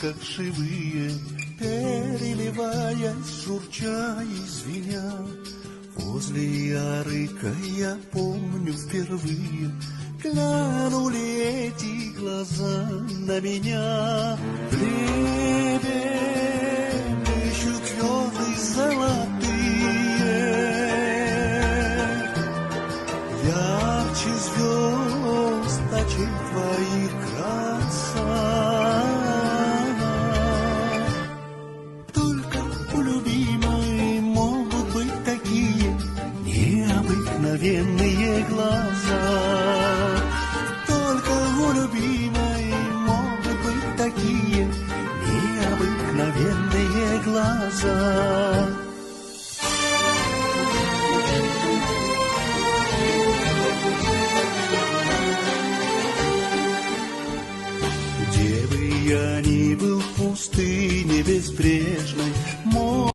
как живые, переливаясь, журча и звеня. Возле ярыка я помню впервые глянули эти глаза на меня. В небе плещут звезды золотые, ярче звезд очей твоих краса. Только у любимой могут быть такие необыкновенные глаза. Только у любимой могут быть такие необыкновенные глаза. Где бы я ни был в пустыне безбрежной,